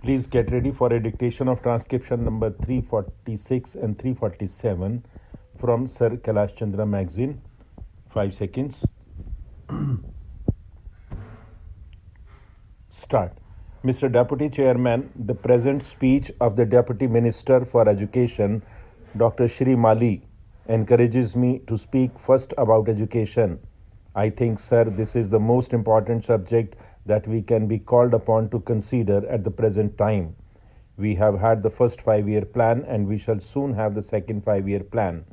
Please get ready for a dictation of transcription number 346 and 347 from Sir Kailash Chandra magazine. 5 seconds. Start. Mr. Deputy Chairman, the present speech of the Deputy Minister for Education, Dr. Shri Mali, encourages me to speak first about education. I think, sir, this is the most important subject that we can be called upon to consider at the present time. We have had the first 5-year plan and we shall soon have the second 5-year plan.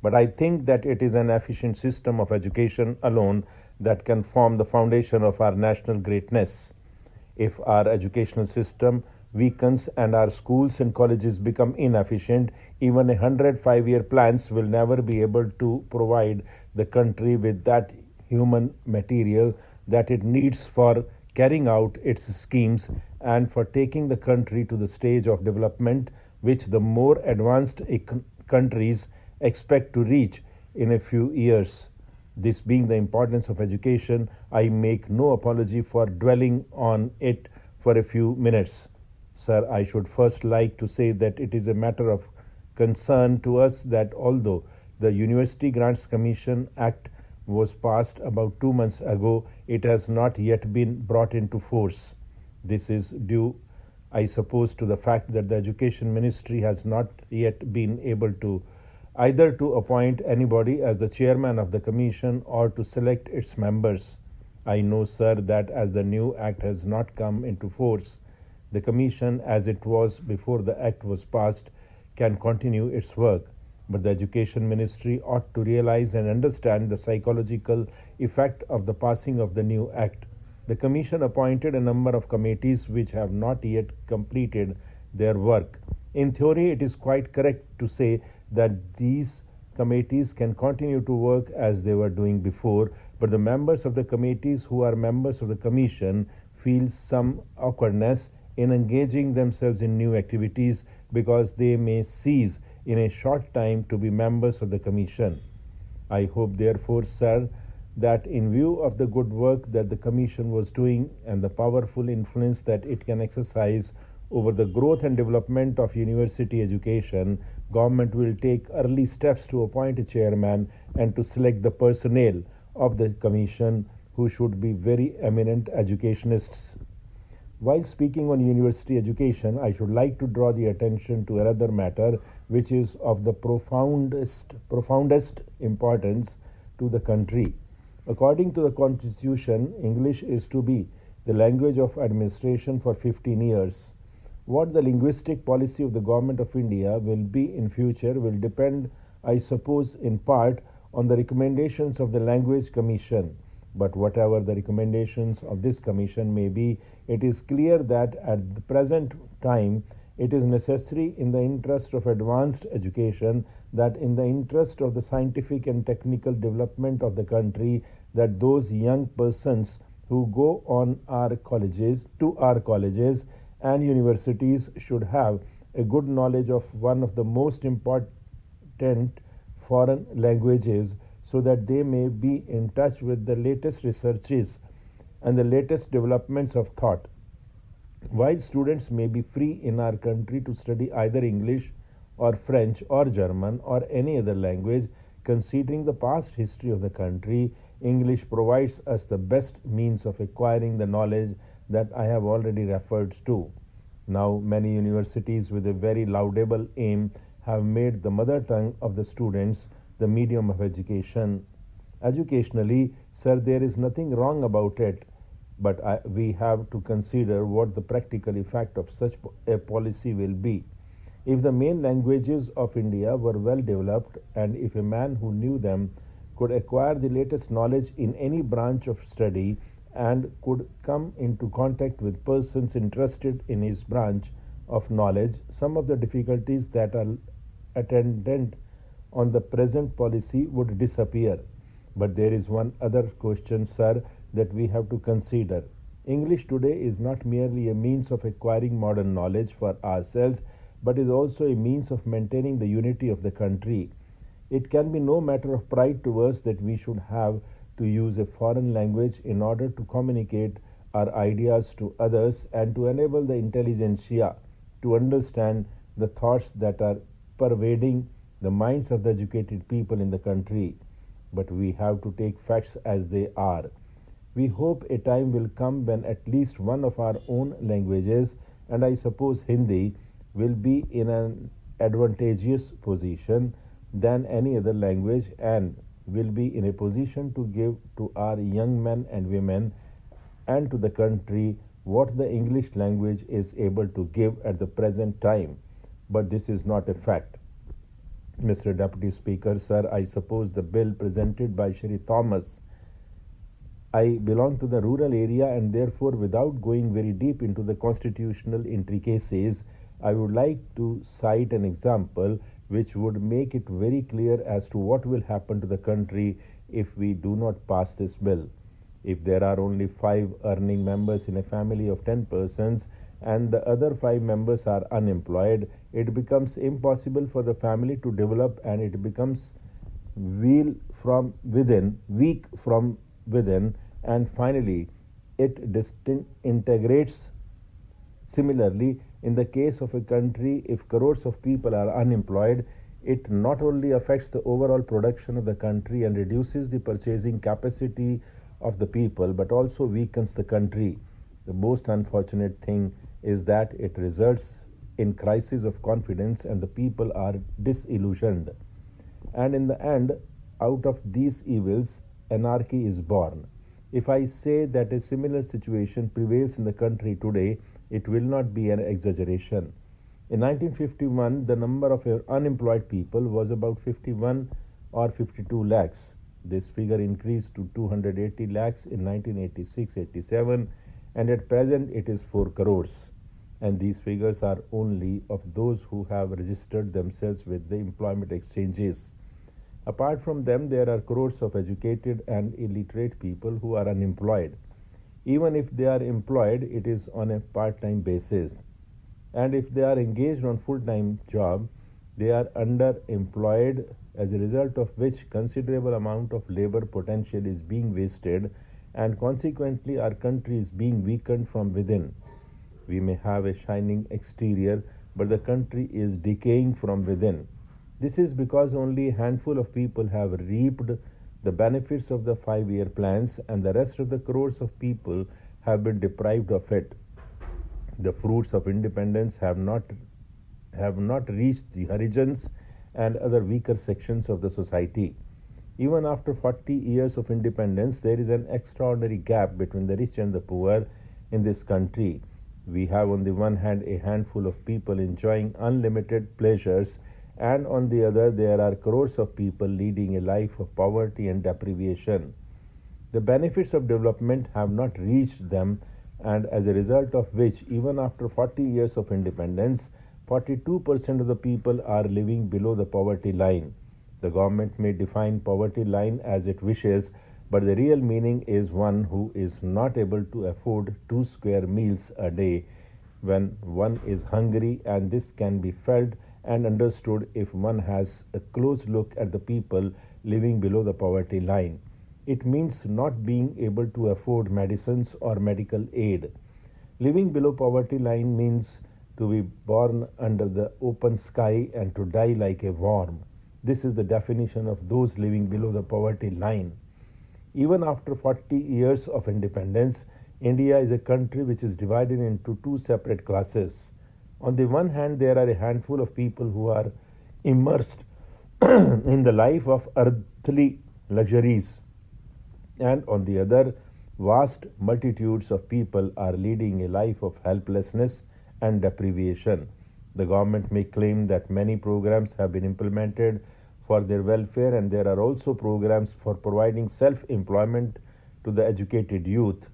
But I think that it is an efficient system of education alone that can form the foundation of our national greatness. If our educational system weakens and our schools and colleges become inefficient, even 100 5-year plans will never be able to provide the country with that human material that it needs for carrying out its schemes and for taking the country to the stage of development which the more advanced countries expect to reach in a few years. This being the importance of education, I make no apology for dwelling on it for a few minutes. Sir, I should first like to say that it is a matter of concern to us that although the University Grants Commission Act was passed about 2 months ago, it has not yet been brought into force. This is due, I suppose, to the fact that the Education Ministry has not yet been able to either to appoint anybody as the chairman of the commission or to select its members. I know, sir, that as the new act has not come into force, the commission, as it was before the act was passed, can continue its work. But the Education Ministry ought to realize and understand the psychological effect of the passing of the new act. The Commission appointed a number of committees which have not yet completed their work. In theory, it is quite correct to say that these committees can continue to work as they were doing before, but the members of the committees who are members of the Commission feel some awkwardness in engaging themselves in new activities because they may cease in a short time to be members of the Commission. I hope, therefore, sir, that in view of the good work that the Commission was doing and the powerful influence that it can exercise over the growth and development of university education, government will take early steps to appoint a chairman and to select the personnel of the Commission who should be very eminent educationists. While speaking on university education, I should like to draw the attention to another matter which is of the profoundest importance to the country. According to the Constitution, English is to be the language of administration for 15 years. What the linguistic policy of the Government of India will be in future will depend, I suppose, in part on the recommendations of the Language Commission. But whatever the recommendations of this commission may be, it is clear that at the present time it is necessary in the interest of advanced education, that in the interest of the scientific and technical development of the country, that those young persons who go on our colleges and universities should have a good knowledge of one of the most important foreign languages, so that they may be in touch with the latest researches and the latest developments of thought. While students may be free in our country to study either English or French or German or any other language, considering the past history of the country, English provides us the best means of acquiring the knowledge that I have already referred to. Now, many universities with a very laudable aim have made the mother tongue of the students the medium of education. Educationally, sir, there is nothing wrong about it, but we have to consider what the practical effect of such a policy will be. If the main languages of India were well developed, and if a man who knew them could acquire the latest knowledge in any branch of study and could come into contact with persons interested in his branch of knowledge, some of the difficulties that are attendant on the present policy would disappear. But there is one other question, sir, that we have to consider. English today is not merely a means of acquiring modern knowledge for ourselves, but is also a means of maintaining the unity of the country. It can be no matter of pride to us that we should have to use a foreign language in order to communicate our ideas to others and to enable the intelligentsia to understand the thoughts that are pervading the minds of the educated people in the country. But we have to take facts as they are. We hope a time will come when at least one of our own languages, and I suppose Hindi, will be in an advantageous position than any other language and will be in a position to give to our young men and women and to the country what the English language is able to give at the present time. But this is not a fact. Mr. Deputy Speaker, sir, I suppose the bill presented by Shri Thomas. I belong to the rural area, and therefore, without going very deep into the constitutional intricacies, I would like to cite an example which would make it very clear as to what will happen to the country if we do not pass this bill. If there are only 5 earning members in a family of 10 persons and the other 5 members are unemployed, it becomes impossible for the family to develop, and it becomes weak from within, and finally it disintegrates. Similarly, in the case of a country, if crores of people are unemployed, it not only affects the overall production of the country and reduces the purchasing capacity of the people, but also weakens the country. The most unfortunate thing is that it results in crisis of confidence and the people are disillusioned. And in the end, out of these evils, anarchy is born. If I say that a similar situation prevails in the country today, it will not be an exaggeration. In 1951, the number of unemployed people was about 51 or 52 lakhs. This figure increased to 280 lakhs in 1986-87, and at present it is 4 crores. And these figures are only of those who have registered themselves with the employment exchanges. Apart from them, there are crores of educated and illiterate people who are unemployed. Even if they are employed, it is on a part-time basis. And if they are engaged on full-time job, they are underemployed, as a result of which considerable amount of labor potential is being wasted, and consequently our country is being weakened from within. We may have a shining exterior, but the country is decaying from within. This is because only a handful of people have reaped the benefits of the 5-year plans, and the rest of the crores of people have been deprived of it. The fruits of independence have not reached the Harijans and other weaker sections of the society. Even after 40 years of independence, there is an extraordinary gap between the rich and the poor in this country. We have on the one hand a handful of people enjoying unlimited pleasures, and on the other there are crores of people leading a life of poverty and deprivation. The benefits of development have not reached them, and as a result of which, even after 40 years of independence, 42% of the people are living below the poverty line. The government may define poverty line as it wishes, but the real meaning is one who is not able to afford 2 square meals a day when one is hungry, and this can be felt and understood if one has a close look at the people living below the poverty line. It means not being able to afford medicines or medical aid. Living below poverty line means to be born under the open sky and to die like a worm. This is the definition of those living below the poverty line. Even after 40 years of independence, India is a country which is divided into 2 separate classes. On the one hand, there are a handful of people who are immersed in the life of earthly luxuries, and on the other, vast multitudes of people are leading a life of helplessness and deprivation. The government may claim that many programs have been implemented for their welfare, and there are also programs for providing self-employment to the educated youth.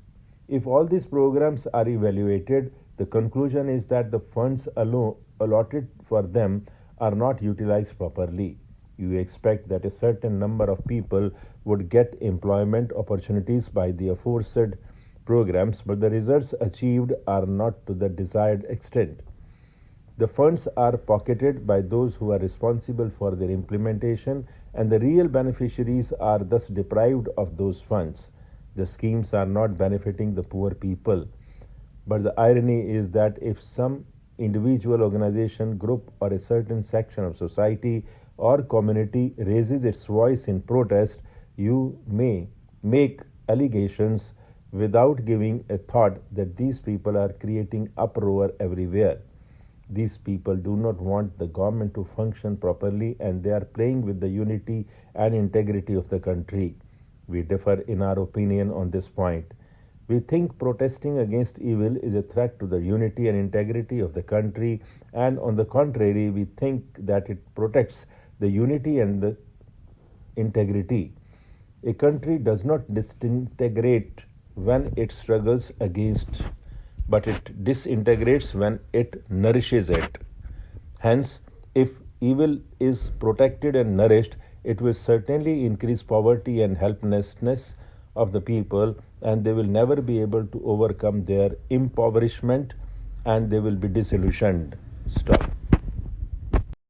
If all these programs are evaluated, the conclusion is that the funds allotted for them are not utilized properly. You expect that a certain number of people would get employment opportunities by the aforesaid programs, but the results achieved are not to the desired extent. The funds are pocketed by those who are responsible for their implementation, and the real beneficiaries are thus deprived of those funds. The schemes are not benefiting the poor people. But the irony is that if some individual organization, group, or a certain section of society or community raises its voice in protest, you may make allegations without giving a thought that these people are creating uproar everywhere. These people do not want the government to function properly and they are playing with the unity and integrity of the country. We differ in our opinion on this point. We think protesting against evil is a threat to the unity and integrity of the country, and on the contrary, we think that it protects the unity and the integrity. A country does not disintegrate when it struggles against, but it disintegrates when it nourishes it. Hence, if evil is protected and nourished, it will certainly increase poverty and helplessness of the people, and they will never be able to overcome their impoverishment and they will be disillusioned. Stop.